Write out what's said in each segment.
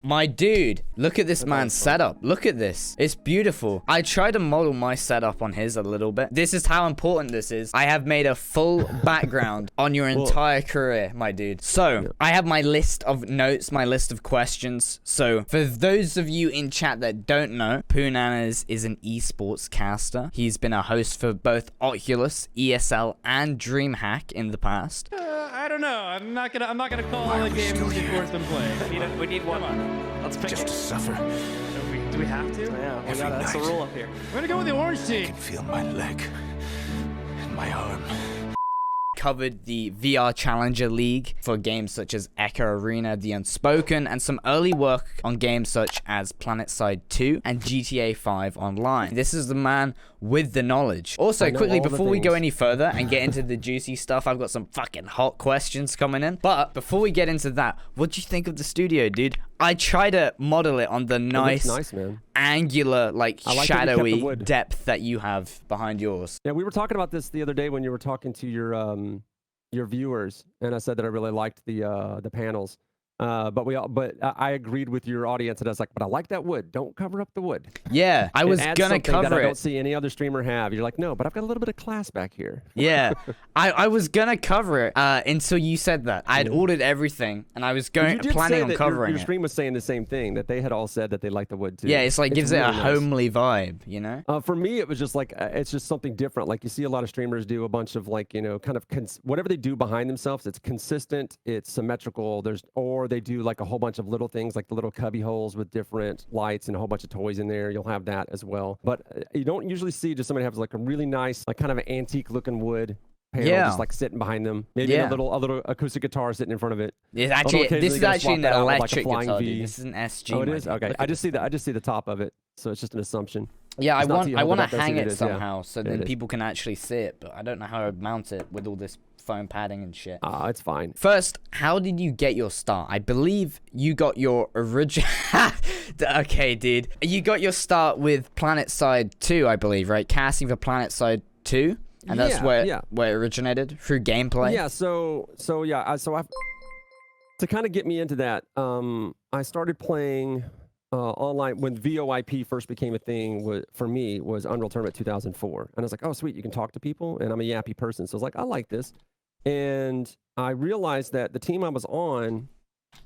My dude, look at this man's setup. Look at this. It's beautiful. I tried to model my setup on his a little bit. This is how important this is. I have made a full background on your entire career, my dude. So, I have my list of notes, my list of questions. So, for those of you in chat that don't know, PoonNanners is an esports caster. He's been a host for both Oculus, ESL, and DreamHack in the past. I don't know. I'm not gonna call all the games before it's been played. We need one. Come on. Let's pick Just to suffer. Do we have to? Yeah, Every that's the night. rule up here. We're gonna go with the orange I team. can feel my leg and my arm. Covered the VR Challenger League for games such as Echo Arena, The Unspoken, and some early work on games such as PlanetSide 2 and GTA 5 Online. This is the man with the knowledge. Also, quickly, before we go any further and get into the juicy stuff, I've got some fucking hot questions coming in. But before we get into that, what do you think of the studio, dude? I try to model it on the nice man. angular, like I like that you kept the shadowy wood. depth that you have behind yours. Yeah, we were talking about this the other day when you were talking to your viewers, and I said that I really liked the panels. But I agreed with your audience, and I was like, but I like that wood. Don't cover up the wood. Yeah, I was gonna cover that I it. don't see any other streamer have. You're like, no, but I've got a little bit of class back here. Yeah, I was gonna cover it until you said that. I had ordered everything, and I was planning on covering your it. stream was saying the same thing, that they had all said that they liked the wood too. Yeah, it's like gives it really a nice. homely vibe, you know? For me, it was just like it's just something different. Like you see a lot of streamers do a bunch of like kind of whatever they do behind themselves. It's consistent. It's symmetrical. Or they do like a whole bunch of little things like the little cubby holes with different lights and a whole bunch of toys in there. You'll have that as well. But you don't usually see just somebody has like a really nice, like kind of an antique looking wood panel just like sitting behind them. Maybe a little acoustic guitar sitting in front of it. It's actually, this is actually an electric guitar, dude. This is an SG. Oh, it is? Okay. I just see the top of it. So it's just an assumption. Yeah, I want to up. That's hang what it is, somehow so There then it is. people can actually see it, but I don't know how I'd mount it with all this foam padding and shit. It's fine. First, how did you get your start? I believe you got your original... Okay, dude. You got your start with PlanetSide 2, I believe, right? Casting for PlanetSide 2? And that's where it originated? Through gameplay? Yeah, so to kind of get me into that, I started playing online when VoIP first became a thing. For me was Unreal Tournament 2004, and I was like, oh sweet, you can talk to people, and I'm a yappy person, so I was like, I like this. And I realized that the team I was on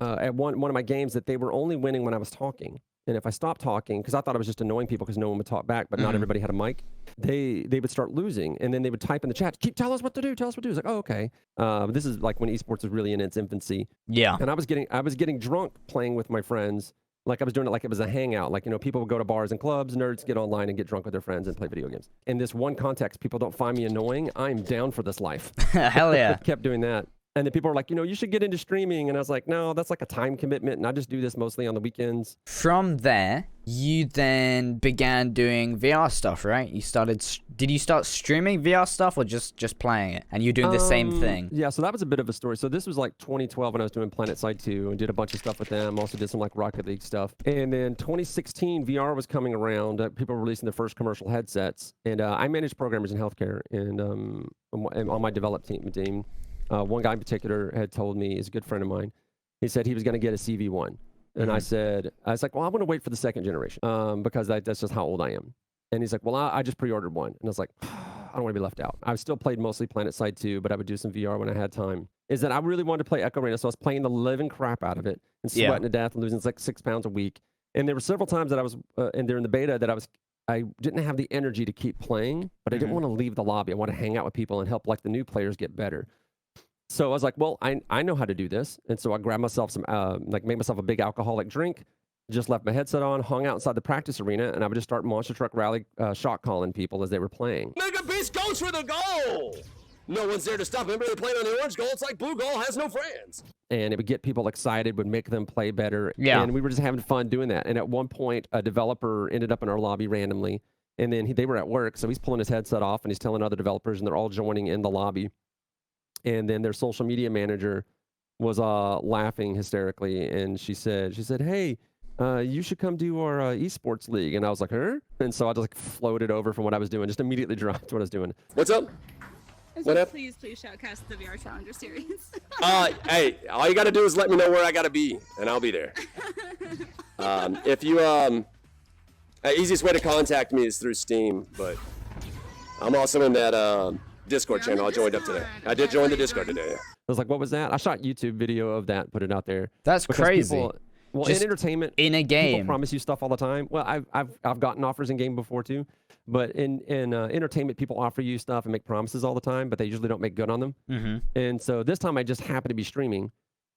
at one of my games, that they were only winning when I was talking. And if I stopped talking, because I thought I was just annoying people because no one would talk back, but not everybody had a mic, they would start losing. And then they would type in the chat, tell us what to do, tell us what to do. It's like, oh, okay. This is like when esports was really in its infancy. Yeah. And I was getting drunk playing with my friends. Like I was doing it like it was a hangout. Like, people would go to bars and clubs, nerds get online and get drunk with their friends and play video games. In this one context, people don't find me annoying. I'm down for this life. Hell yeah. Kept doing that. And then people were like, you should get into streaming. And I was like, no, that's like a time commitment. And I just do this mostly on the weekends. From there, you then began doing VR stuff, right? Did you start streaming VR stuff or just playing it? And you're doing the same thing? Yeah, so that was a bit of a story. So this was like 2012 when I was doing PlanetSide 2 and did a bunch of stuff with them. Also did some like Rocket League stuff. And then 2016, VR was coming around. People were releasing their first commercial headsets. And I managed programmers in healthcare. And on my develop team, one guy in particular had told me, is a good friend of mine, he said he was going to get a CV1. And I was like, well, I'm going to wait for the second generation because that's just how old I am. And he's like, well, I just pre-ordered one. And I was like, I don't want to be left out. I still played mostly PlanetSide 2, but I would do some VR when I had time. Is that I really wanted to play Echo Arena, so I was playing the living crap out of it and sweating to death and losing like 6 pounds a week. And there were several times that I was, and during the beta, that I didn't have the energy to keep playing, but I didn't want to leave the lobby. I want to hang out with people and help like the new players get better. So I was like, well, I know how to do this. And so I grabbed myself some, made myself a big alcoholic drink, just left my headset on, hung out inside the practice arena, and I would just start monster truck rally shot calling people as they were playing. Mega Beast goes for the goal! No one's there to stop him. They're playing on the orange goal. It's like blue goal has no friends. And it would get people excited, would make them play better. Yeah. And we were just having fun doing that. And at one point, a developer ended up in our lobby randomly. And then they were at work, so he's pulling his headset off, and he's telling other developers, and they're all joining in the lobby. And then their social media manager was laughing hysterically, and she said, hey, you should come do our esports league. And I was like, huh? And so I just like floated over from what I was doing, just immediately dropped what I was doing. What's up? What Please shoutcast the VR Challenger series. Hey, all you got to do is let me know where I got to be, and I'll be there. If you, easiest way to contact me is through Steam, but I'm also in that Discord channel I joined up today. I did join the Discord today. Yeah. I was like, what was that? I shot YouTube video of that, put it out there. That's crazy. People, well, Just in entertainment, in a game, people promise you stuff all the time. Well, I've gotten offers in game before too, but in entertainment, people offer you stuff and make promises all the time, but they usually don't make good on them. Mm-hmm. And so this time I just happened to be streaming,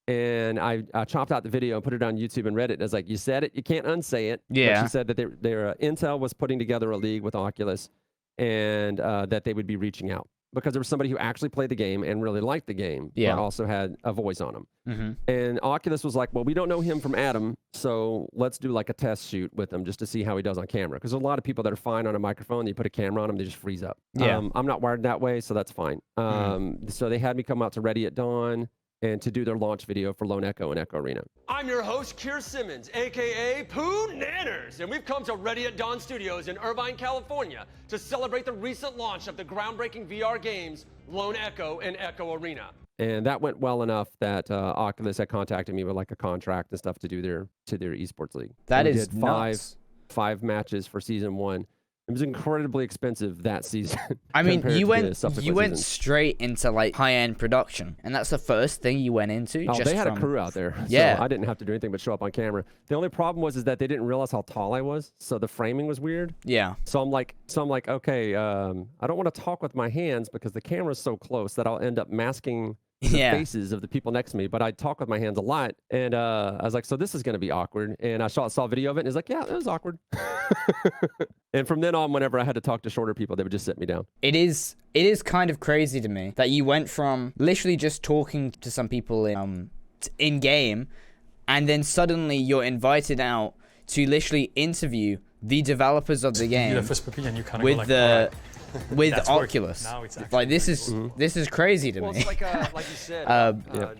and I chopped out the video and put it on YouTube and read it. And I was like, you said it, you can't unsay it. Yeah. But she said that their Intel was putting together a league with Oculus, and that they would be reaching out because there was somebody who actually played the game and really liked the game, yeah, but also had a voice on him. Mm-hmm. And Oculus was like, well, we don't know him from Adam, so let's do like a test shoot with him just to see how he does on camera. Because there's a lot of people that are fine on a microphone. You put a camera on them, they just freeze up. Yeah. I'm not wired that way, so that's fine. So they had me come out to Ready at Dawn and to do their launch video for Lone Echo and Echo Arena. I'm your host, Kier Simmons, aka PoonNanners, and we've come to Ready at Dawn Studios in Irvine, California to celebrate the recent launch of the groundbreaking VR games, Lone Echo and Echo Arena. And that went well enough that Oculus had contacted me with like a contract and stuff to do their esports league. That we is did nuts. five matches for season 1. It was incredibly expensive that season. I mean, you went seasons. straight into like high-end production, and that's the first thing you went into. Oh, just they had from... a crew out there. Yeah, so I didn't have to do anything but show up on camera. The only problem was that they didn't realize how tall I was, so the framing was weird. Yeah. So I'm like, okay, I don't want to talk with my hands because the camera's so close that I'll end up masking the faces of the people next to me, but I talk with my hands a lot. And I was like, so this is going to be awkward. And I saw a video of it, and it's like, yeah, it was awkward. And from then on, whenever I had to talk to shorter people, they would just sit me down. It is kind of crazy to me that you went from literally just talking to some people in game, and then suddenly you're invited out to literally interview the developers of the game with Oculus. Like this is crazy to me. It's like you said,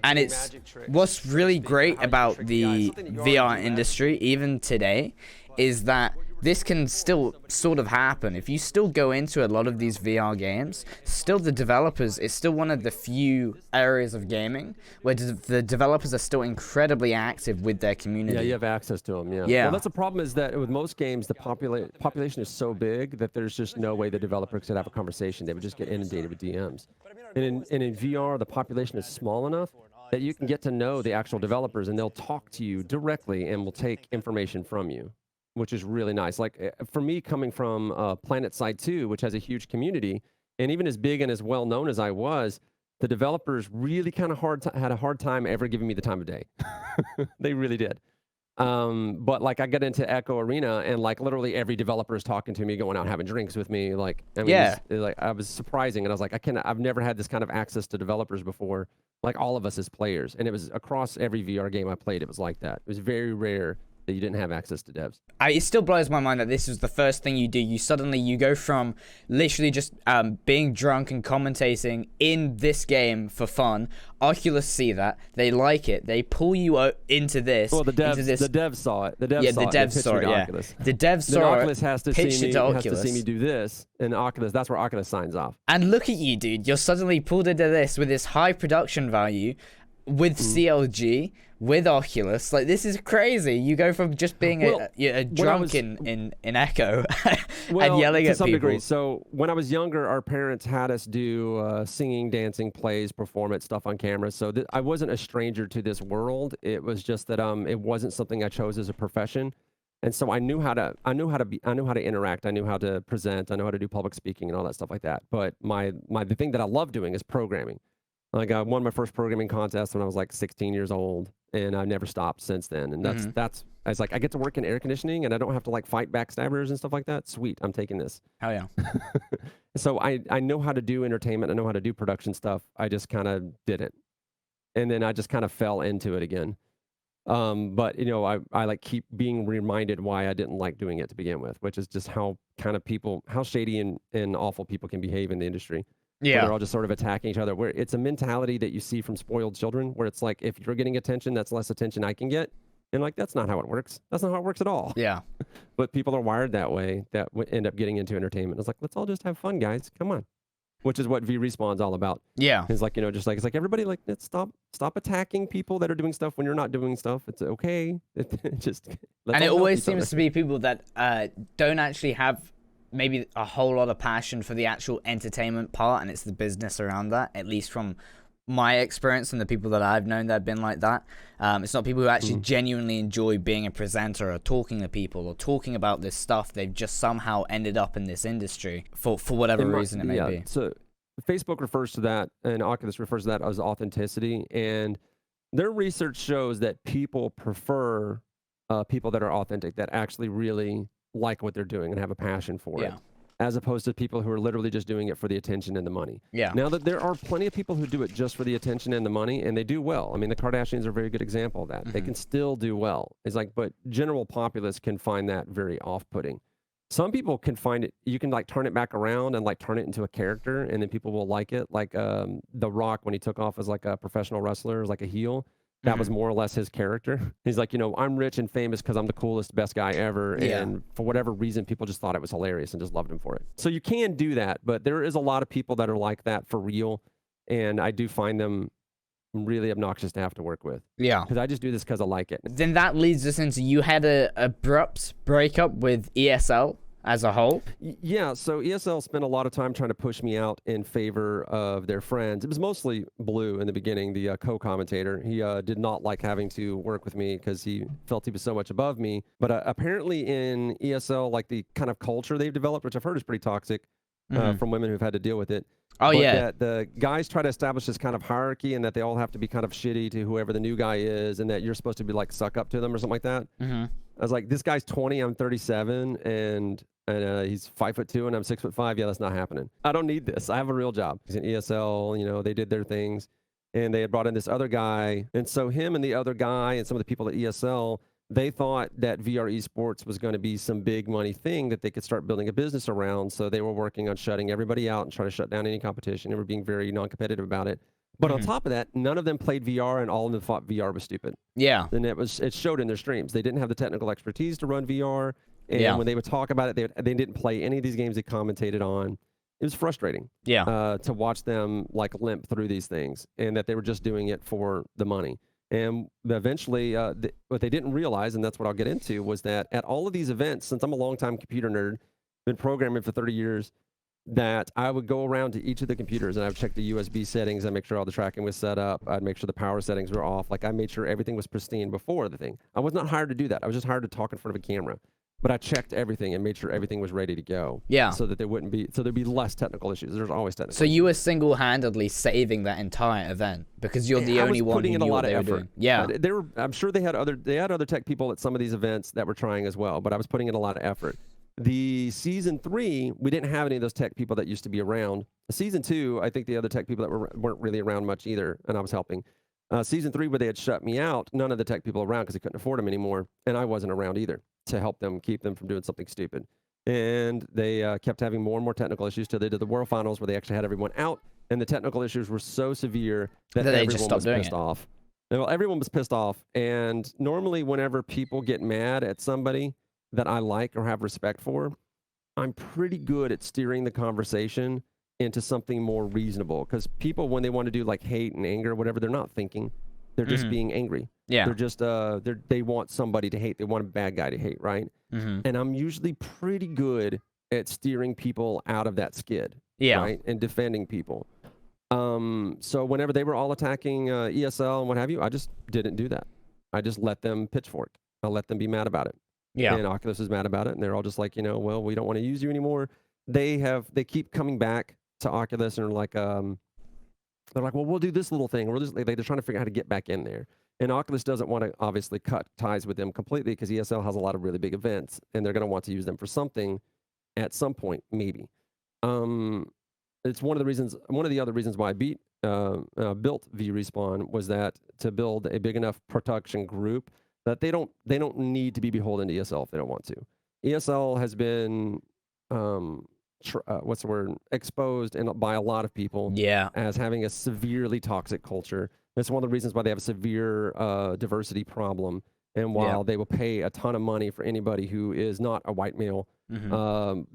and it's what's really great about the VR industry even today is that this can still sort of happen. If you still go into a lot of these VR games, still the developers, it's still one of the few areas of gaming where the developers are still incredibly active with their community. Yeah, you have access to them, yeah. Well, that's the problem is that with most games, the population is so big that there's just no way the developer could have a conversation. They would just get inundated with DMs. And in VR, the population is small enough that you can get to know the actual developers, and they'll talk to you directly and will take information from you, which is really nice. Like for me, coming from Planet Side 2, which has a huge community, and even as big and as well known as I was, the developers really kind of had a hard time ever giving me the time of day. They really did. But like I got into Echo Arena, and like literally every developer is talking to me, going out having drinks with me. Like, I mean, like I was surprising, and I was like, I've never had this kind of access to developers before. Like all of us as players, and it was across every VR game I played. It was like that. It was very rare that you didn't have access to devs. It still blows my mind that this is the first thing you do. You go from literally just being drunk and commentating in this game for fun. Oculus see that, they like it, they pull you into this. Well, the devs saw it. The devs saw it. Oculus. The devs saw it. Oculus has to see me do this, and Oculus. That's where Oculus signs off. And look at you, dude. You're suddenly pulled into this with this high production value, with CLG, with Oculus. Like, this is crazy. You go from just being a drunk in Echo and yelling at some people. Degree. So when I was younger, our parents had us do singing, dancing, plays, performance stuff on camera. So I wasn't a stranger to this world. It was just that it wasn't something I chose as a profession. And so I knew how to interact. I knew how to present. I know how to do public speaking and all that stuff like that. But the thing that I love doing is programming. Like I won my first programming contest when I was like 16 years old, and I've never stopped since then. And that's I was like, I get to work in air conditioning, and I don't have to like fight backstabbers and stuff like that. Sweet, I'm taking this. Hell yeah. So I know how to do entertainment. I know how to do production stuff. I just kind of did it, and then I just kind of fell into it again. But you know, I like keep being reminded why I didn't like doing it to begin with, which is just how shady and awful people can behave in the industry. Yeah, they're all just sort of attacking each other. Where it's a mentality that you see from spoiled children, where it's like, if you're getting attention, that's less attention I can get, and like that's not how it works. That's not how it works at all. Yeah, but people are wired that way that end up getting into entertainment. It's like, let's all just have fun, guys. Come on. which is what VRespawn's all about. Yeah. It's like, just like, it's like everybody like, let's stop attacking people that are doing stuff when you're not doing stuff. It's okay. Just and it always seems to be people that don't actually have maybe a whole lot of passion for the actual entertainment part, and it's the business around that, at least from my experience and the people that I've known that have been like that. It's not people who actually genuinely enjoy being a presenter or talking to people or talking about this stuff. They've just somehow ended up in this industry for whatever reason it may be. So Facebook refers to that, and Oculus refers to that as authenticity, and their research shows that people prefer people that are authentic, that actually really like what they're doing and have a passion for it, as opposed to people who are literally just doing it for the attention and the money. Yeah. Now that there are plenty of people who do it just for the attention and the money, and they do well. I mean, the Kardashians are a very good example of that. They can still do well. It's like, but general populace can find that very off-putting. Some people can find it, you can like turn it back around and like turn it into a character, and then people will like it. Like The Rock, when he took off as like a professional wrestler, as like a heel, that was more or less his character. He's like, I'm rich and famous because I'm the coolest, best guy ever. And for whatever reason, people just thought it was hilarious and just loved him for it. So you can do that, but there is a lot of people that are like that for real. And I do find them really obnoxious to have to work with. Yeah. Because I just do this because I like it. Then that leads us into, you had a abrupt breakup with ESL as a whole. Yeah, so ESL spent a lot of time trying to push me out in favor of their friends. It was mostly Blue in the beginning, the co-commentator. He did not like having to work with me because he felt he was so much above me. But apparently in ESL, like the kind of culture they've developed, which I've heard is pretty toxic from women who've had to deal with it. Oh, but yeah. That the guys try to establish this kind of hierarchy, and that they all have to be kind of shitty to whoever the new guy is, and that you're supposed to be like suck up to them or something like that. I was like, this guy's 20, I'm 37, and he's 5'2" and I'm 6'5". Yeah, that's not happening. I don't need this. I have a real job. He's in ESL, they did their things, and they had brought in this other guy. And so him and the other guy and some of the people at ESL, they thought that VR esports was going to be some big money thing that they could start building a business around. So they were working on shutting everybody out and trying to shut down any competition. They were being very non-competitive about it. But on top of that, none of them played VR, and all of them thought VR was stupid. Yeah. And it showed in their streams. They didn't have the technical expertise to run VR. And when they would talk about it, they didn't play any of these games they commentated on. It was frustrating. To watch them like limp through these things, and that they were just doing it for the money. And eventually, what they didn't realize, and that's what I'll get into, was that at all of these events, since I'm a longtime computer nerd, been programming for 30 years, that I would go around to each of the computers and I would check the USB settings. I'd make sure all the tracking was set up. I'd make sure the power settings were off. Like I made sure everything was pristine before the thing. I was not hired to do that. I was just hired to talk in front of a camera. But I checked everything and made sure everything was ready to go. Yeah. So that there'd be less technical issues. There's always technical issues. You were single-handedly saving that entire event because you're the only one who knew what they were doing. Yeah. I'm sure they had other tech people at some of these events that were trying as well, but I was putting in a lot of effort. The season 3, we didn't have any of those tech people that used to be around. Season 2, I think the other tech people that weren't really around much either, and I was helping. Season 3, where they had shut me out, none of the tech people around because they couldn't afford them anymore, and I wasn't around either to help them, keep them from doing something stupid. And they kept having more and more technical issues till they did the World Finals, where they actually had everyone out, and the technical issues were so severe that everyone was pissed off. Well, everyone was pissed off, and normally whenever people get mad at somebody that I like or have respect for, I'm pretty good at steering the conversation into something more reasonable. Because people, when they want to do like hate and anger or whatever, they're not thinking. They're just being angry. Yeah. They're just, they want somebody to hate. They want a bad guy to hate, right? And I'm usually pretty good at steering people out of that skid. Yeah. Right? And defending people. So whenever they were all attacking ESL and what have you, I just didn't do that. I just let them pitchfork. I let them be mad about it. Yeah. And Oculus is mad about it, and they're all just like, well, we don't want to use you anymore. They keep coming back to Oculus and they're like, well, we'll do this little thing. They're trying to figure out how to get back in there. And Oculus doesn't want to obviously cut ties with them completely because ESL has a lot of really big events, and they're going to want to use them for something at some point, maybe. It's one of the other reasons why I built VRespawn was that to build a big enough production group that they don't need to be beholden to ESL if they don't want to. ESL has been exposed by a lot of people as having a severely toxic culture. That's one of the reasons why they have a severe diversity problem. And while they will pay a ton of money for anybody who is not a white male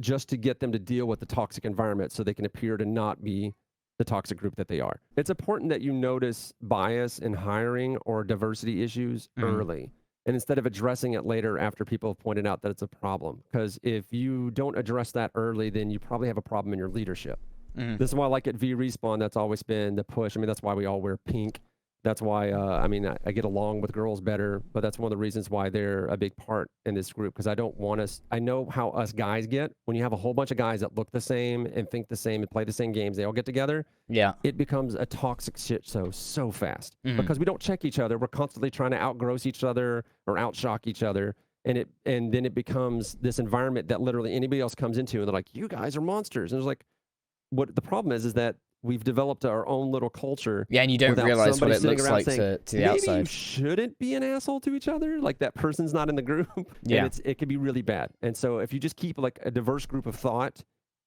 just to get them to deal with the toxic environment so they can appear to not be the toxic group that they are. It's important that you notice bias in hiring or diversity issues early. And instead of addressing it later after people have pointed out that it's a problem. Because if you don't address that early, then you probably have a problem in your leadership. This is why, like at VRespawn, that's always been the push. I mean, that's why we all wear pink. That's why, I mean, I get along with girls better, but that's one of the reasons why they're a big part in this group, because I don't want us, I know how us guys get. When you have a whole bunch of guys that look the same and think the same and play the same games, they all get together. Yeah. It becomes a toxic shit show so fast because we don't check each other. We're constantly trying to outgross each other or outshock each other. And then it becomes this environment that literally anybody else comes into and they're like, you guys are monsters. And it's like, what the problem is that we've developed our own little culture. Yeah, and you don't realize what it looks like to the outside. Maybe you shouldn't be an asshole to each other. Like that person's not in the group. Yeah. And it can be really bad. And so if you just keep like a diverse group of thought,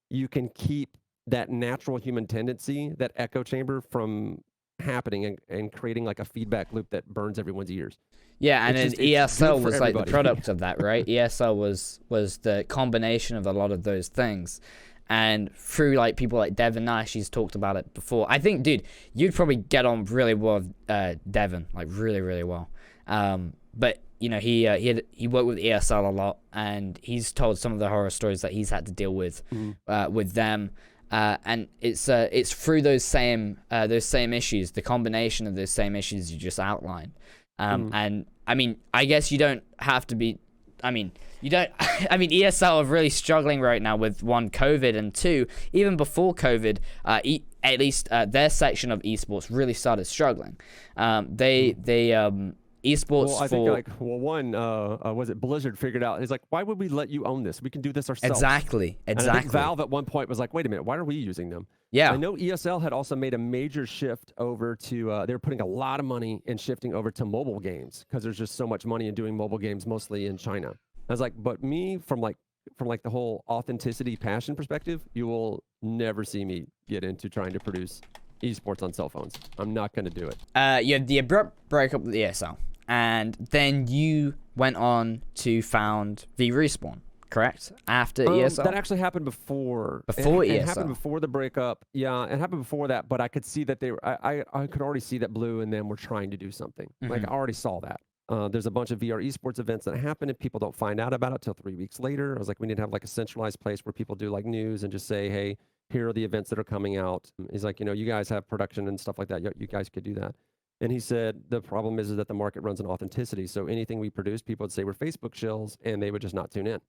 you can keep that natural human tendency, that echo chamber from happening and creating like a feedback loop that burns everyone's ears. Yeah, and then ESL was like the product of that, right? ESL was the combination of a lot of those things. And through like people like Devin Nash, he's talked about it before. I think, dude, you'd probably get on really well with Devin, like really, really well. But you know, he worked with ESL a lot, and he's told some of the horror stories that he's had to deal with them. And it's through those same issues, the combination of those same issues you just outlined. And I mean, I guess you don't have to be. I mean, ESL are really struggling right now with one, COVID, and two, even before COVID, at least their section of esports really started struggling. Esports well, I think like, well, one, was it Blizzard figured out, he's like, why would we let you own this? We can do this ourselves. Exactly. And I think Valve at one point was like, wait a minute, why are we using them? Yeah. I know ESL had also made a major shift over to, they were putting a lot of money in shifting over to mobile games because there's just so much money in doing mobile games, mostly in China. I was like, but me, from the whole authenticity, passion perspective, you will never see me get into trying to produce esports on cell phones. I'm not going to do it. You had the abrupt breakup with ESL. And then you went on to found VRespawn, correct? After ESL? That actually happened before. Before ESL? It happened before the breakup. Yeah, it happened before that, but I could see that I could already see that Blue and them were trying to do something. Like, I already saw that. There's a bunch of VR esports events that happen and people don't find out about it till 3 weeks later. I was like, we need to have like a centralized place where people do like news and just say, hey, here are the events that are coming out. He's like, you know, you guys have production and stuff like that. You guys could do that. And he said, the problem is that the market runs on authenticity. So anything we produce, people would say we're Facebook shills and they would just not tune in.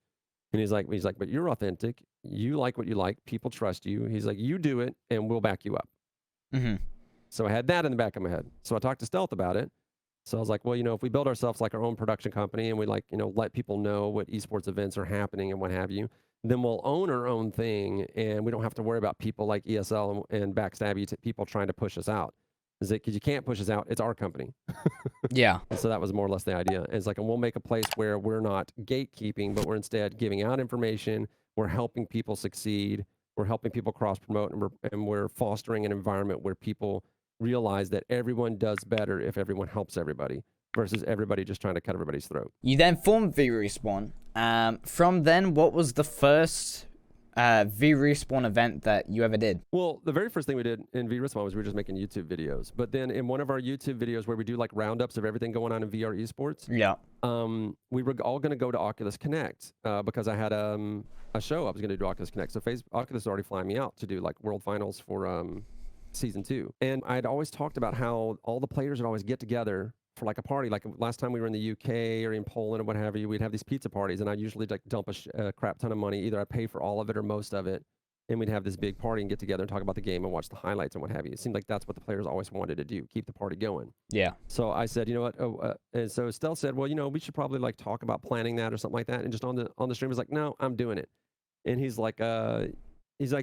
And he's like, but you're authentic. You like what you like. People trust you. He's like, you do it and we'll back you up. So I had that in the back of my head. So I talked to Stealth about it. So I was like, well, you know, if we build ourselves like our own production company and we like, you know, let people know what esports events are happening and what have you, then we'll own our own thing and we don't have to worry about people like ESL and backstabby people trying to push us out. Is it because you can't push us out? It's our company. Yeah. And so that was more or less the idea. And it's like, and we'll make a place where we're not gatekeeping, but we're instead giving out information. We're helping people succeed. We're helping people cross promote, and we're fostering an environment where people realize that everyone does better if everyone helps everybody versus everybody just trying to cut everybody's throat. You then formed VRespawn. From then, what was the first VRespawn event that you ever did? Well, the very first thing we did in VRespawn was we were just making YouTube videos. But then in one of our YouTube videos where we do like roundups of everything going on in VR esports, we were all going to go to Oculus Connect because I had a show I was going to do Oculus Connect. So Oculus is already flying me out to do like World Finals for Season 2. And I'd always talked about how all the players would always get together for like a party. Like last time we were in the UK or in Poland or what have you, we'd have these pizza parties, and I'd usually like dump a crap ton of money. Either I pay for all of it or most of it, and we'd have this big party and get together and talk about the game and watch the highlights and what have you. It seemed like that's what the players always wanted to do, keep the party going. Yeah. So I said, you know what? And so Stell said, well, you know, we should probably like talk about planning that or something like that. And just on the stream, he's like, no, I'm doing it. And he's like,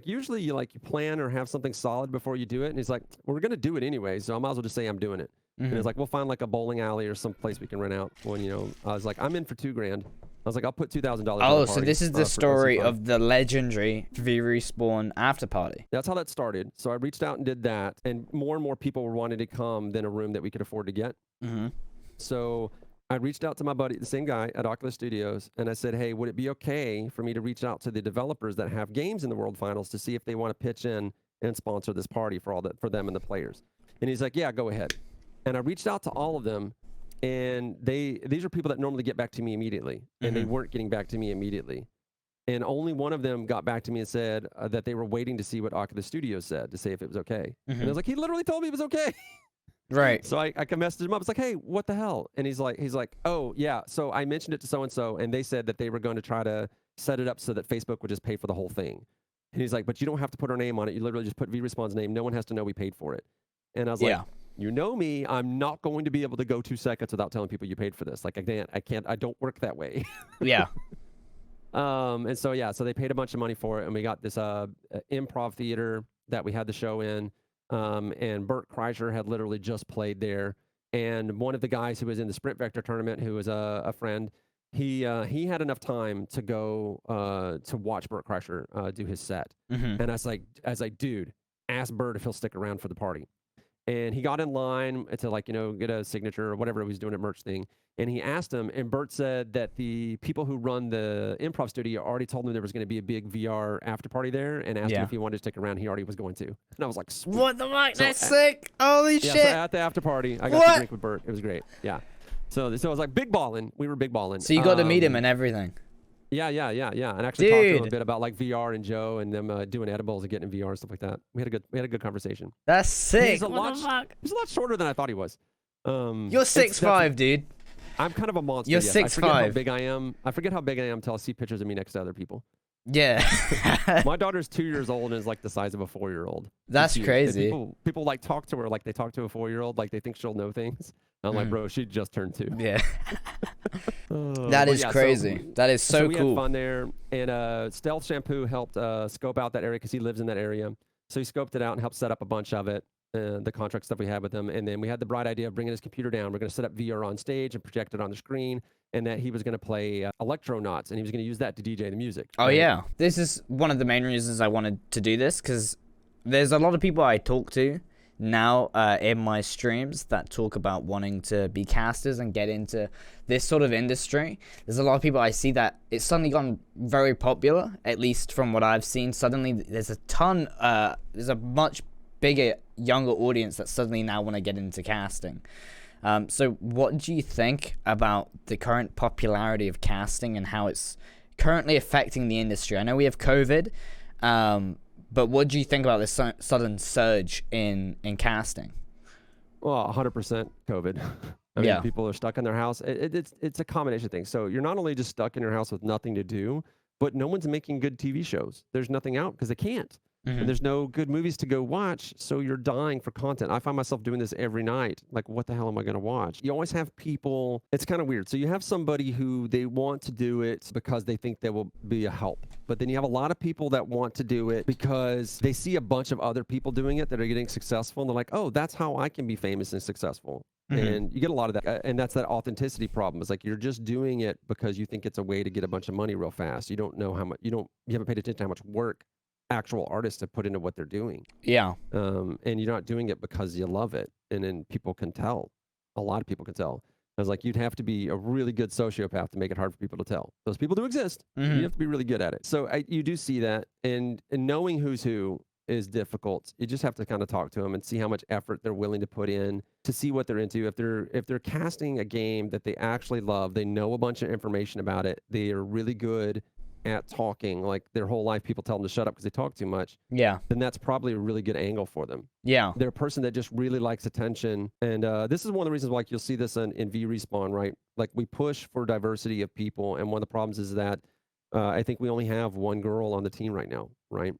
usually you plan or have something solid before you do it. And he's like, well, we're going to do it anyway, so I might as well just say I'm doing it. And it's like, we'll find like a bowling alley or some place we can rent out. When, you know, I was like, I'm in for $2,000. I was like, I'll put $2,000. Oh, so this is the story of the legendary VRespawn after party. That's how that started. So I reached out and did that, and more people were wanting to come than a room that we could afford to get. So I reached out to my buddy, the same guy at Oculus Studios, and I said, hey, would it be okay for me to reach out to the developers that have games in the World Finals to see if they want to pitch in and sponsor this party for them and the players? And he's like, yeah, go ahead. And I reached out to all of them, and these are people that normally get back to me immediately, and they weren't getting back to me immediately. And only one of them got back to me and said that they were waiting to see what Oculus Studios said to say if it was okay. And I was like, he literally told me it was okay. Right. So I messaged him up. It's like, hey, what the hell? And he's like, oh yeah. So I mentioned it to so and so, and they said that they were going to try to set it up so that Facebook would just pay for the whole thing. And he's like, but you don't have to put our name on it. You literally just put VRespawn's name. No one has to know we paid for it. And I was like, you know me, I'm not going to be able to go 2 seconds without telling people you paid for this. Like I don't work that way. Yeah. And so yeah, so they paid a bunch of money for it, and we got this improv theater that we had the show in. And Bert Kreischer had literally just played there. And one of the guys who was in the Sprint Vector tournament, who was a friend, he had enough time to go to watch Bert Kreischer do his set. And I was like, dude, ask Bert if he'll stick around for the party. And he got in line to get a signature or whatever he was doing at merch thing. And he asked him, and Bert said that the people who run the improv studio already told him there was going to be a big VR after party there, and asked him if he wanted to stick around. He already was going to. And I was like, sweet. What the fuck? That's sick. Holy shit. So at the after party, I got to drink with Bert. It was great. Yeah. So I was like, big ballin'. We were big ballin'. So you got to meet him and everything. Yeah. And actually talked to him a bit about like VR and Joe and them doing edibles and getting in VR and stuff like that. We had a good conversation. That's sick. What the fuck? He's a lot shorter than I thought he was. You're 6'5", dude. I'm kind of a monster. You're yes. 6'5". I forget how big I am. I forget how big I am until I see pictures of me next to other people. Yeah. My daughter's 2 years old and is like the size of a 4-year-old. That's crazy. People like talk to her like they talk to a 4-year-old, like they think she'll know things. I'm like, bro, she just turned 2. Yeah. That is crazy. That is so we cool. had fun there, and Stealth Shampoo helped scope out that area because he lives in that area. So he scoped it out and helped set up a bunch of it. The contract stuff we had with him, and then we had the bright idea of bringing his computer down. We're going to set up VR on stage and project it on the screen, and that he was going to play Electronauts, and he was going to use that to DJ the music. Oh yeah, this is one of the main reasons I wanted to do this, because there's a lot of people I talk to now in my streams that talk about wanting to be casters and get into this sort of industry. There's a lot of people I see that it's suddenly gone very popular, at least from what I've seen. Suddenly there's a much bigger, younger audience that suddenly now want to get into casting. So what do you think about the current popularity of casting and how it's currently affecting the industry? I know we have COVID, but what do you think about this sudden surge in casting? Well, 100% COVID. I mean, people are stuck in their house. It's a combination thing. So you're not only just stuck in your house with nothing to do, but no one's making good TV shows. There's nothing out because they can't. And there's no good movies to go watch, so you're dying for content. I find myself doing this every night. Like, what the hell am I going to watch? You always have people, it's kind of weird. So you have somebody who they want to do it because they think they will be a help. But then you have a lot of people that want to do it because they see a bunch of other people doing it that are getting successful, and they're like, oh, that's how I can be famous and successful. And you get a lot of that. And that's that authenticity problem. It's like you're just doing it because you think it's a way to get a bunch of money real fast. You don't know how much, you haven't paid attention to how much work actual artists have put into what they're doing. Yeah. And you're not doing it because you love it. And then people can tell. A lot of people can tell. I was like, you'd have to be a really good sociopath to make it hard for people to tell. Those people do exist. You have to be really good at it. So you do see that. And knowing who's who is difficult. You just have to kind of talk to them and see how much effort they're willing to put in to see what they're into. If they're casting a game that they actually love, they know a bunch of information about it, they are really good at talking, like their whole life people tell them to shut up because they talk too much, then that's probably a really good angle for them. They're a person that just really likes attention. And this is one of the reasons why you'll see this in VRespawn, right? Like we push for diversity of people, and one of the problems is that I think we only have one girl on the team right now, right?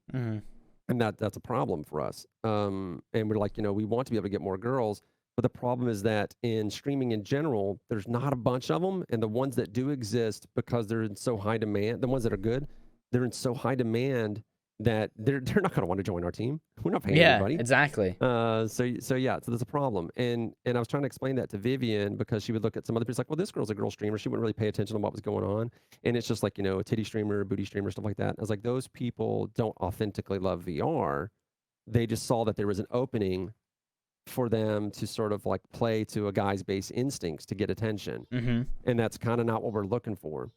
And that's a problem for us. And we're like, we want to be able to get more girls. But the problem is that in streaming in general, there's not a bunch of them. And the ones that do exist, because they're in so high demand, the ones that are good, they're in so high demand that they're not going to want to join our team. We're not paying anybody. Exactly. So there's a problem. And I was trying to explain that to Vivian, because she would look at some other people like, well, this girl's a girl streamer. She wouldn't really pay attention to what was going on. And it's just like, a titty streamer, a booty streamer, stuff like that. I was like, those people don't authentically love VR. They just saw that there was an opening for them to sort of like play to a guy's base instincts to get attention. And that's kind of not what we're looking for.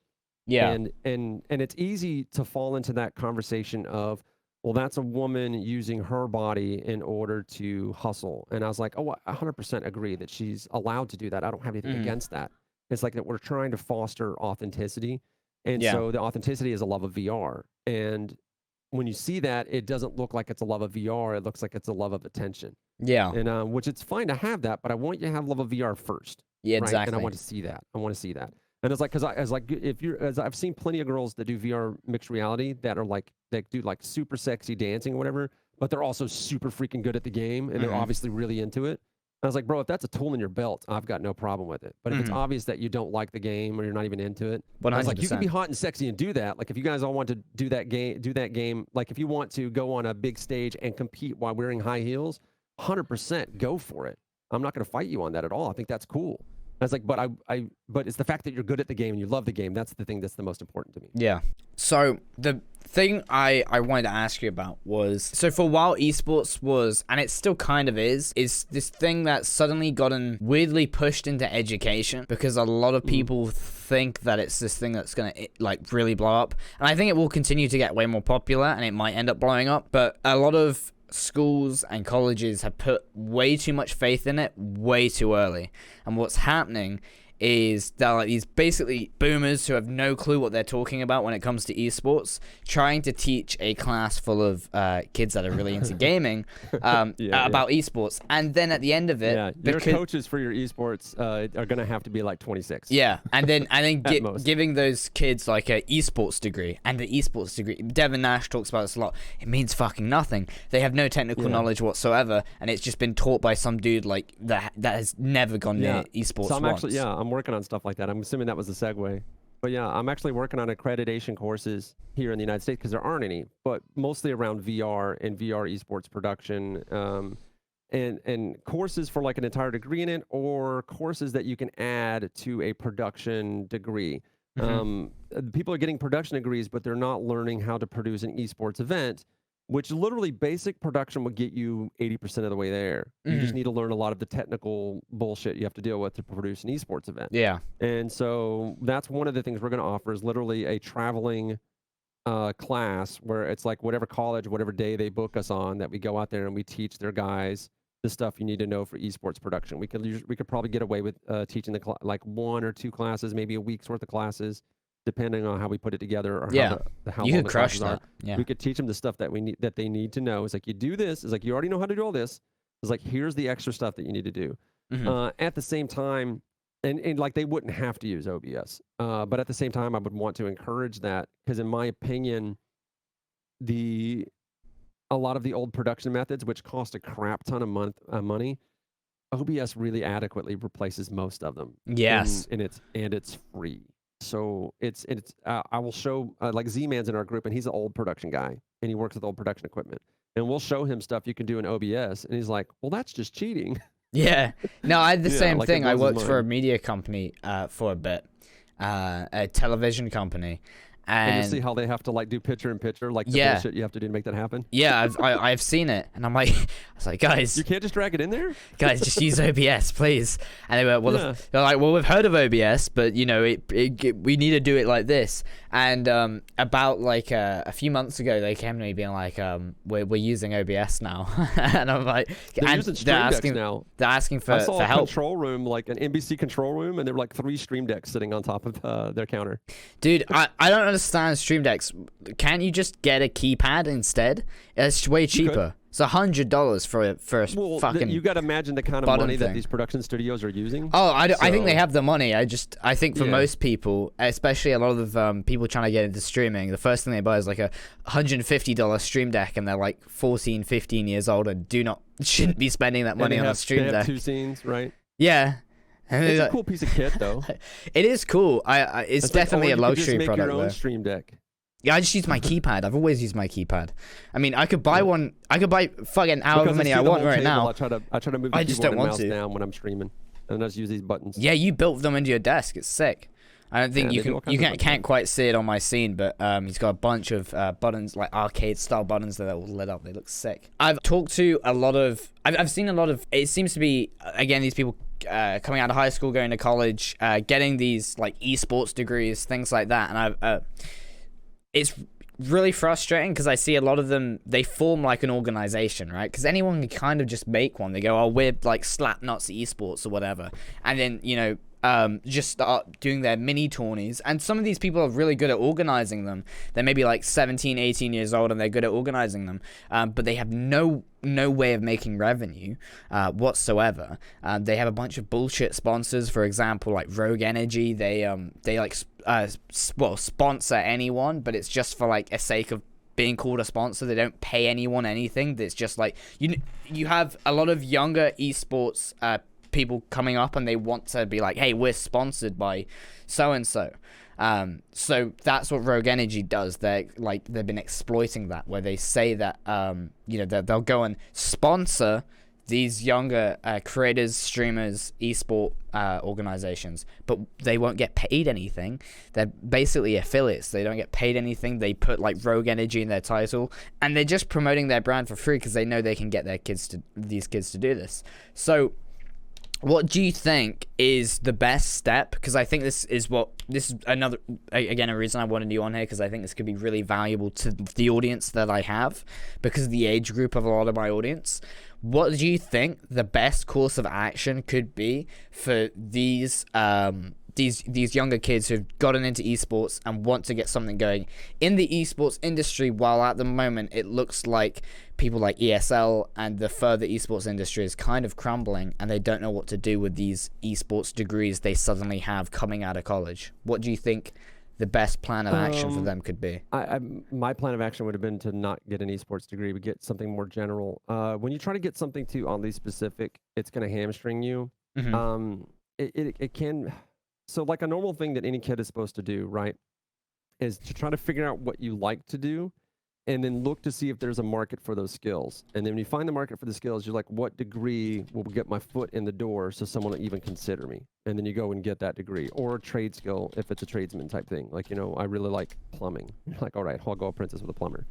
Yeah. And it's easy to fall into that conversation of, well, that's a woman using her body in order to hustle. And I was like, oh, I 100% agree that she's allowed to do that. I don't have anything against that. It's like that we're trying to foster authenticity. And so the authenticity is a love of VR. And when you see that, it doesn't look like it's a love of VR. It looks like it's a love of attention. Yeah. And which it's fine to have that, but I want you to have love of VR first. Yeah, right? exactly. And I want to see that. I want to see that. And it's like, as I've seen plenty of girls that do VR mixed reality that are like, that do like super sexy dancing or whatever, but they're also super freaking good at the game and they're obviously really into it. I was like, bro, if that's a tool in your belt, I've got no problem with it. But if it's obvious that you don't like the game or you're not even into it, I was like, you can be hot and sexy and do that. Like if you guys all want to do that game, like if you want to go on a big stage and compete while wearing high heels, 100% go for it. I'm not going to fight you on that at all. I think that's cool. I was like, but it's the fact that you're good at the game and you love the game. That's the thing that's the most important to me. Yeah. So the thing I wanted to ask you about was, so for a while esports was, and it still kind of is this thing that's suddenly gotten weirdly pushed into education because a lot of people think that it's this thing that's going to like really blow up. And I think it will continue to get way more popular and it might end up blowing up. But a lot of schools and colleges have put way too much faith in it way too early. And what's happening is that like these basically boomers who have no clue what they're talking about when it comes to esports, trying to teach a class full of kids that are really into gaming about esports, and then at the end of it, your coaches for your esports are gonna have to be like 26. Yeah, and then giving those kids like a esports degree, and the esports degree, Devin Nash talks about this a lot. It means fucking nothing. They have no technical knowledge whatsoever, and it's just been taught by some dude like that has never gone near esports. So I'm working on stuff like that. I'm assuming that was the segue. But yeah, I'm actually working on accreditation courses here in the United States because there aren't any, but mostly around VR and VR esports production, and courses for like an entire degree in it, or courses that you can add to a production degree. People are getting production degrees, but they're not learning how to produce an esports event, which literally basic production will get you 80% of the way there. You just need to learn a lot of the technical bullshit you have to deal with to produce an esports event. Yeah. And so that's one of the things we're going to offer is literally a traveling class where it's like whatever college, whatever day they book us on, that we go out there and we teach their guys the stuff you need to know for esports production. We could probably get away with teaching like 1 or 2 classes, maybe a week's worth of classes, depending on how we put it together or how you long could the crush classes that. are. Yeah. We could teach them the stuff that they need to know. It's like, you do this. It's like, you already know how to do all this. It's like, here's the extra stuff that you need to do. At the same time, and like they wouldn't have to use OBS, but at the same time, I would want to encourage that because in my opinion, a lot of the old production methods, which cost a crap ton of money, OBS really adequately replaces most of them. Yes. And it's free. So it's I will show like Z-Man's in our group and he's an old production guy and he works with old production equipment and we'll show him stuff you can do in OBS and he's like, well, that's just cheating. Yeah. No, I had the same like thing. I worked for a media company for a bit, a television company. And you see how they have to like do picture in picture, like the bullshit you have to do to make that happen. Yeah, I've seen it, and I'm like, I was like, guys, you can't just drag it in there. Guys, just use OBS, please. And they were, well, they're like, well, we've heard of OBS, but you know, we need to do it like this. And about like a few months ago, they came to me being like, we're using OBS now, and I'm like, they're asking for I saw a help. Control room, like an NBC control room, and there were like 3 Stream Decks sitting on top of their counter. Dude, I don't understand Stream Decks. Can't you just get a keypad instead? It's way cheaper. It's $100 for a fucking. You got to imagine the kind of money that these production studios are using. Oh, I think they have the money. I think for most people, especially a lot of people trying to get into streaming, the first thing they buy is like a $150 Stream Deck, and they're like 14, 15 years old and shouldn't be spending that money on a Stream Deck. Deck. 2 scenes, right? Yeah. It's a cool piece of kit, though. It is cool. It's definitely a luxury product. Make your own Stream Deck. Yeah, I just use my keypad. I've always used my keypad. I mean, I could buy one. I could buy fucking however many I want right now. I try to move the keyboard and mouse down when I'm streaming, and I just use these buttons. Yeah, you built them into your desk. It's sick. I don't think Yeah, you can't quite see it on my scene, but he's got a bunch of buttons, like arcade style buttons that are all lit up. They look sick. I've talked to a lot of, I've seen a lot of, it seems to be, again, these people coming out of high school, going to college, getting these like esports degrees, things like that. And it's really frustrating because I see a lot of them, they form like an organization, right? Because anyone can kind of just make one. They go, oh, we're like Slapnuts Esports or whatever. And then, you know, just start doing their mini tourneys. And some of these people are really good at organizing them. They're maybe like 17, 18 years old and they're good at organizing them. But they have no way of making revenue whatsoever. They have a bunch of bullshit sponsors, for example, like Rogue Energy. They like sponsor anyone, but it's just for like a sake of being called a sponsor. They don't pay anyone anything. It's just like you have a lot of younger esports people coming up and they want to be like, hey, we're sponsored by so and so. So that's what Rogue Energy does. They've been exploiting that, where they say that you know, they'll go and sponsor these younger creators, streamers, esport organizations, but they won't get paid anything. They're basically affiliates. They don't get paid anything. They put like Rogue Energy in their title, and they're just promoting their brand for free because they know they can get these kids to do this. So what do you think is the best step? Because I think this is another, again, a reason I wanted you on here, because I think this could be really valuable to the audience that I have, because of the age group of a lot of my audience. What do you think the best course of action could be for these younger kids who've gotten into esports and want to get something going in the esports industry, while at the moment it looks like people like ESL and the further esports industry is kind of crumbling, and they don't know what to do with these esports degrees they suddenly have coming out of college? What do you think the best plan of action for them could be? My plan of action would have been to not get an esports degree, but get something more general. When you try to get something too oddly specific, it's going to hamstring you. Mm-hmm. It can. So like a normal thing that any kid is supposed to do, right, is to try to figure out what you like to do and then look to see if there's a market for those skills. And then when you find the market for the skills, you're like, what degree will get my foot in the door so someone will even consider me? And then you go and get that degree, or a trade skill if it's a tradesman type thing. Like, you know, I really like plumbing. You're like, all right, I'll go apprentice with a plumber.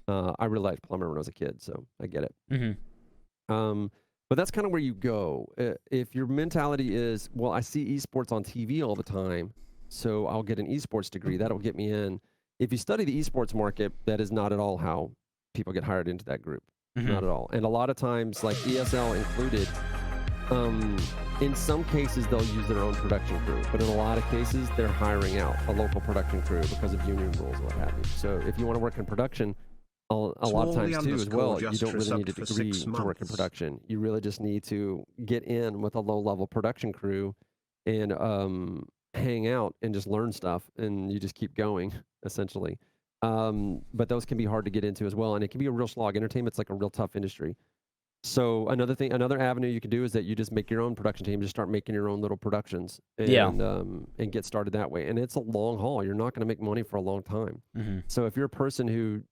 I really liked plumber when I was a kid, so I get it. Mm-hmm. But that's kind of where you go. If your mentality is, well, I see esports on TV all the time, so I'll get an esports degree. That'll get me in. If you study the esports market, that is not at all how people get hired into that group. Mm-hmm. Not at all. And a lot of times, like ESL included, in some cases, they'll use their own production crew. But in a lot of cases, they're hiring out a local production crew because of union rules and what have you. So if you want to work in production, a lot of times too as well, you don't really need a degree to work in production. You really just need to get in with a low-level production crew and hang out and just learn stuff, and you just keep going, essentially. But those can be hard to get into as well, and it can be a real slog. Entertainment's like a real tough industry. So another avenue you can do is that you just make your own production team, just start making your own little productions, and get started that way. And it's a long haul. You're not going to make money for a long time. Mm-hmm. So if you're a person who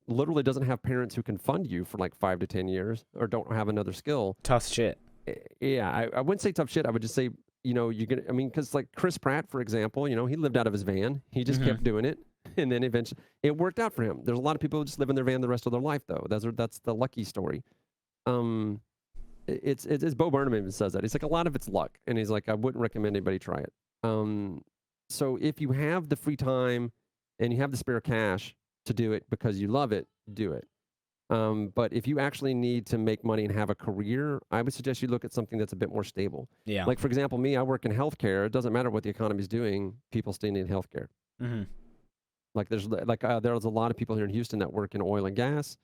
literally doesn't have parents who can fund you for like 5 to 10 years, or don't have another skill, Tough shit. Yeah, I wouldn't say tough shit. I would just say, you know, because like Chris Pratt, for example, you know, he lived out of his van. He just kept doing it. And then eventually it worked out for him. There's a lot of people who just live in their van the rest of their life, though. That's the lucky story. It's Bo Burnham even says that. He's like, a lot of it's luck. And he's like, I wouldn't recommend anybody try it. So if you have the free time and you have the spare cash to do it because you love it, do it. But if you actually need to make money and have a career, I would suggest you look at something that's a bit more stable. Yeah. Like, for example, me, I work in healthcare. It doesn't matter what the economy is doing. People still need healthcare. Mm-hmm. Like there's a lot of people here in Houston that work in oil and gas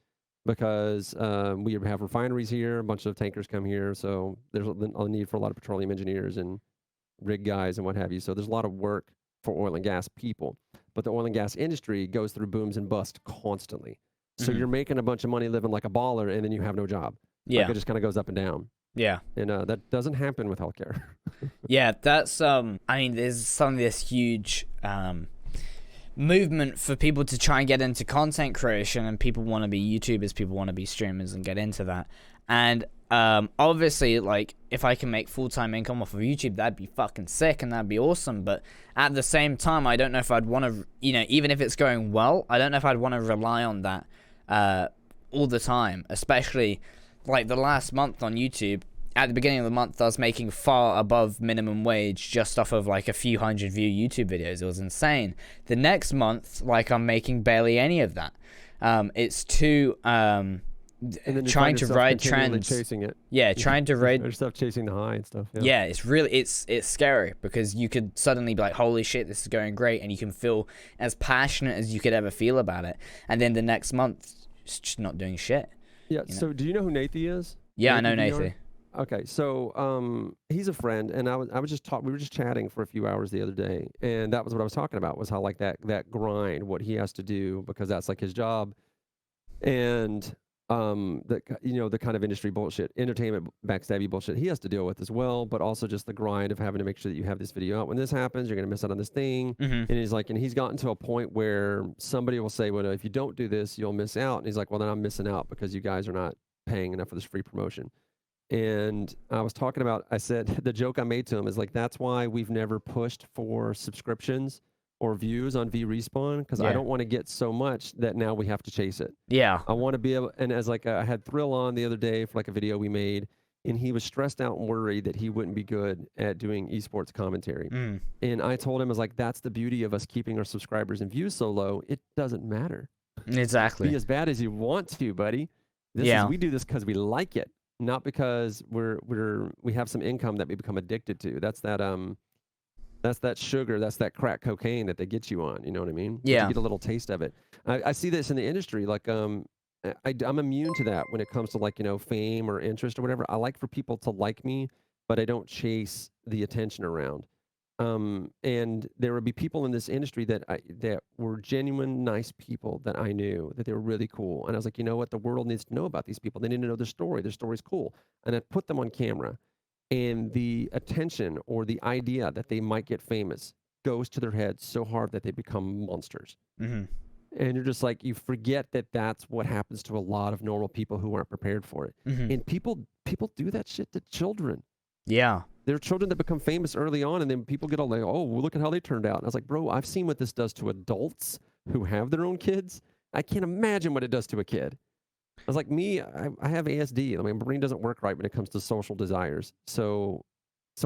because we have refineries here. A bunch of tankers come here. So there's a need for a lot of petroleum engineers and rig guys and what have you. So there's a lot of work for oil and gas people. But the oil and gas industry goes through booms and busts constantly. So you're making a bunch of money living like a baller, and then you have no job. Yeah. Like it just kind of goes up and down. Yeah. And that doesn't happen with healthcare. Yeah, that's I mean, there's suddenly this huge movement for people to try and get into content creation, and people want to be YouTubers, people want to be streamers and get into that. And Obviously, like, if I can make full-time income off of YouTube, that'd be fucking sick and that'd be awesome. But at the same time, I don't know if I'd want to, you know, even if it's going well, I don't know if I'd want to rely on that all the time. Especially, like, the last month on YouTube, at the beginning of the month, I was making far above minimum wage just off of, like, a few hundred view YouTube videos. It was insane. The next month, like, I'm making barely any of that. It's too... And then trying to ride trends, chasing it. yeah, trying to ride stuff, chasing the high and stuff. yeah, it's really it's scary because you could suddenly be like, holy shit, this is going great, and you can feel as passionate as you could ever feel about it, and then the next month it's just not doing shit. Yeah. You know? So do you know who Nathy is? Yeah, I know VR? Nathy. Okay, so he's a friend, and I was just we were just chatting for a few hours the other day, and that was what I was talking about, was how, like, that grind, what he has to do, because that's like his job, and the kind of industry bullshit, entertainment backstabby bullshit he has to deal with as well, but also just the grind of having to make sure that you have this video out. When this happens, you're gonna miss out on this thing. And he's gotten to a point where somebody will say, well, if you don't do this, you'll miss out. And he's like, well, then I'm missing out because you guys are not paying enough for this free promotion. And I was talking about, I said, the joke I made to him is like, that's why we've never pushed for subscriptions or views on VRespawn, because I don't want to get so much that now we have to chase it. Yeah. I want to be able, and as like I had Thrill on the other day for like a video we made, and he was stressed out and worried that he wouldn't be good at doing esports commentary. And I told him, I was like, that's the beauty of us keeping our subscribers and views so low. It doesn't matter. Exactly. Be as bad as you want to, buddy. We do this because we like it, not because we have some income that we become addicted to. That's that sugar, that's that crack cocaine that they get you on. You know what I mean? Yeah. You get a little taste of it. I see this in the industry. Like, I'm immune to that when it comes to, like, you know, fame or interest or whatever. I like for people to like me, but I don't chase the attention around. And there would be people in this industry that were genuine, nice people that I knew, that they were really cool. And I was like, you know what? The world needs to know about these people. They need to know their story. Their story's cool. And I put them on camera. And the attention or the idea that they might get famous goes to their heads so hard that they become monsters. And you're just like, you forget that that's what happens to a lot of normal people who aren't prepared for it. And people do that shit to children. Yeah. There are children that become famous early on, and then people get all like, oh, well, look at how they turned out. And I was like, bro, I've seen what this does to adults who have their own kids. I can't imagine what it does to a kid. I was like, I have ASD. I mean, my brain doesn't work right when it comes to social desires. So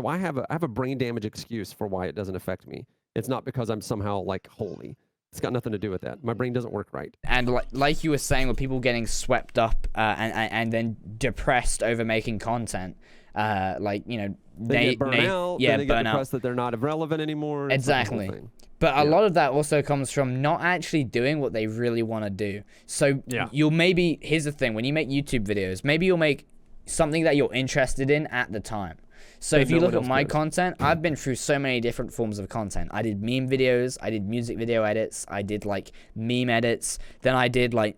I have a brain damage excuse for why it doesn't affect me. It's not because I'm somehow, like, holy. It's got nothing to do with that. My brain doesn't work right. And like you were saying, with people getting swept up and then depressed over making content, like, you know, they get burnt out. Yeah, then they get depressed that they're not relevant anymore. Exactly. But a lot of that also comes from not actually doing what they really want to do. So you'll maybe, here's the thing, when you make YouTube videos, maybe you'll make something that you're interested in at the time. So if you look at my content, I've been through so many different forms of content. I did meme videos, I did music video edits, I did like meme edits, then I did like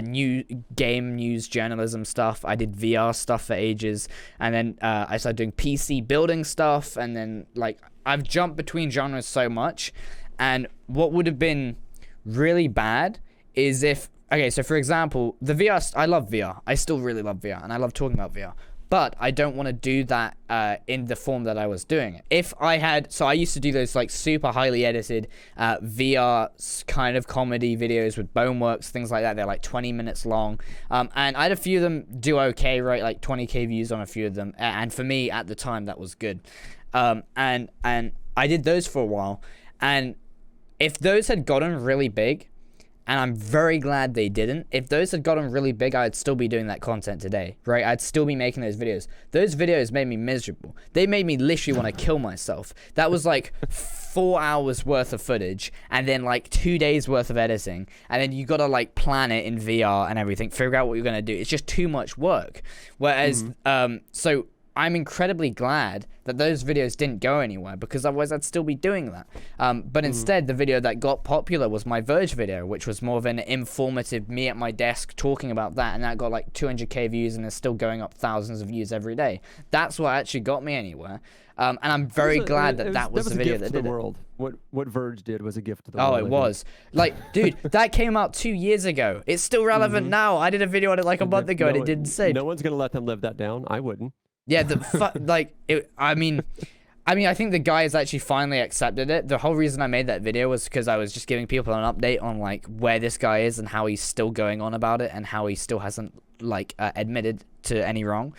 new game news journalism stuff. I did VR stuff for ages, and then I started doing PC building stuff, and then like I've jumped between genres so much. And what would have been really bad is if, okay, so for example, the VR, I love VR. I still really love VR, and I love talking about VR. But I don't want to do that in the form that I was doing it. If I had, so I used to do those like super highly edited VR kind of comedy videos with Boneworks, things like that. They're like 20 minutes long. And I had a few of them do okay, right? Like 20K views on a few of them. And for me at the time, that was good. And I did those for a while. And if those had gotten really big, and I'm very glad they didn't. If those had gotten really big, I'd still be doing that content today, right? I'd still be making those videos. Those videos made me miserable. They made me literally want to kill myself. That was like 4 hours worth of footage and then like 2 days worth of editing. And then you got to like plan it in VR and everything, figure out what you're going to do. It's just too much work. Whereas, so I'm incredibly glad that those videos didn't go anywhere, because otherwise I'd still be doing that. But instead, the video that got popular was my Verge video, which was more of an informative me at my desk talking about that, and that got like 200k views and is still going up thousands of views every day. That's what actually got me anywhere. And I'm very glad that was the video that did it. What Verge did was a gift to the world. Oh, it was. Like, dude, that came out 2 years ago. It's still relevant now. I did a video on it like a month ago, and it didn't say. No one's gonna let them live that down. I wouldn't. Yeah, I mean, I think the guy has actually finally accepted it. The whole reason I made that video was because I was just giving people an update on like where this guy is and how he's still going on about it and how he still hasn't like admitted to any wrong.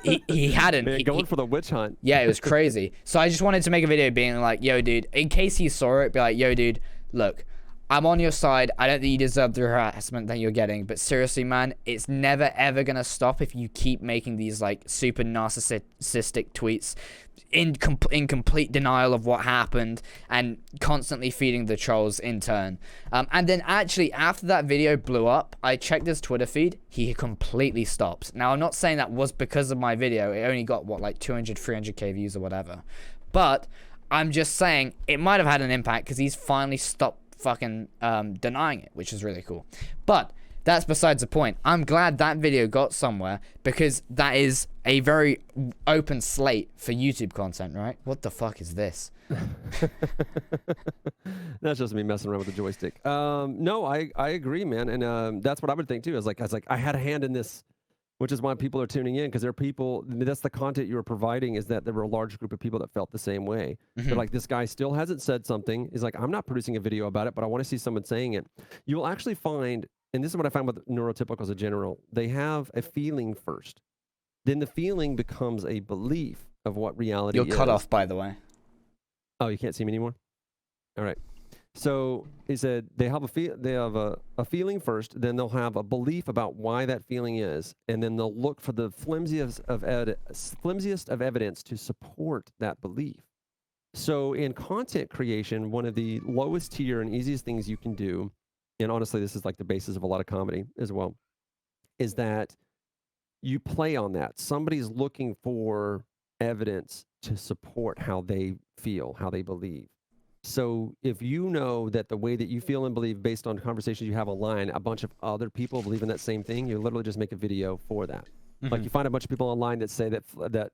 He hadn't. Man, going for the witch hunt. Yeah, it was crazy. So I just wanted to make a video being like, yo, dude, in case he saw it, be like, yo, dude, look, I'm on your side. I don't think you deserve the harassment that you're getting, but seriously, man, it's never ever gonna stop if you keep making these like super narcissistic tweets in complete denial of what happened and constantly feeding the trolls in turn. And then actually after that video blew up, I checked his Twitter feed. He completely stopped. Now I'm not saying that was because of my video. It only got what, like 300k views or whatever. But I'm just saying it might have had an impact because he's finally stopped fucking denying it, which is really cool. But that's besides the point. I'm glad that video got somewhere because that is a very open slate for YouTube content, right? What the fuck is this? That's just me messing around with the joystick. No, I agree, man, and that's what I would think too. I was like, I had a hand in this, which is why people are tuning in, because there are people. That's the content you were providing, is that there were a large group of people that felt the same way. They're like, this guy still hasn't said something. He's like, I'm not producing a video about it, but I want to see someone saying it. You will actually find, and this is what I find with neurotypicals in general, they have a feeling first. Then the feeling becomes a belief of what reality is. You're cut off, by the way. Oh, you can't see me anymore? All right. So he said they have a feeling first, then they'll have a belief about why that feeling is, and then they'll look for the flimsiest of evidence to support that belief. So in content creation, one of the lowest tier and easiest things you can do, and honestly, this is like the basis of a lot of comedy as well, is that you play on that. Somebody's looking for evidence to support how they feel, how they believe. So if you know that the way that you feel and believe based on conversations you have online, a bunch of other people believe in that same thing, you literally just make a video for that. Like you find a bunch of people online that say that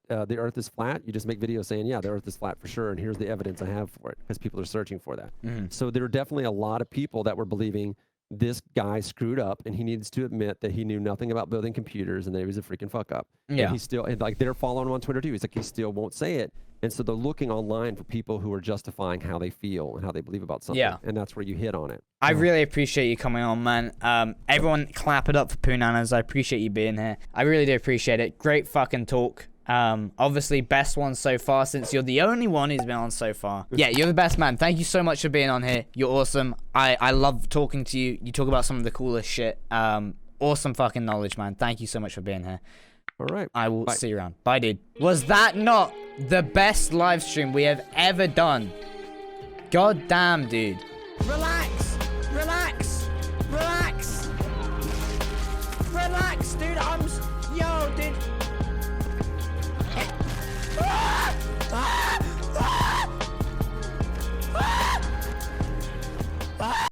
the earth is flat, you just make videos saying, yeah, the earth is flat for sure, and here's the evidence I have for it, because people are searching for that. So there are definitely a lot of people that were believing this guy screwed up and he needs to admit that he knew nothing about building computers and that he was a freaking fuck up. Yeah. And he still, and like they're following him on Twitter too. He's like, he still won't say it. And so they're looking online for people who are justifying how they feel and how they believe about something. Yeah. And that's where you hit on it. I really appreciate you coming on, man. Everyone clap it up for PoonNanners. I appreciate you being here. I really do appreciate it. Great fucking talk. Obviously best one so far, since you're the only one who's been on so far. Yeah, you're the best, man. Thank you so much for being on here. You're awesome. I love talking to you. You talk about some of the coolest shit. Awesome fucking knowledge, man. Thank you so much for being here. All right. I will see you around. Bye, dude. Was that not the best live stream we have ever done? God damn, dude. Relax. Relax. Relax. Relax, dude. Yo, dude.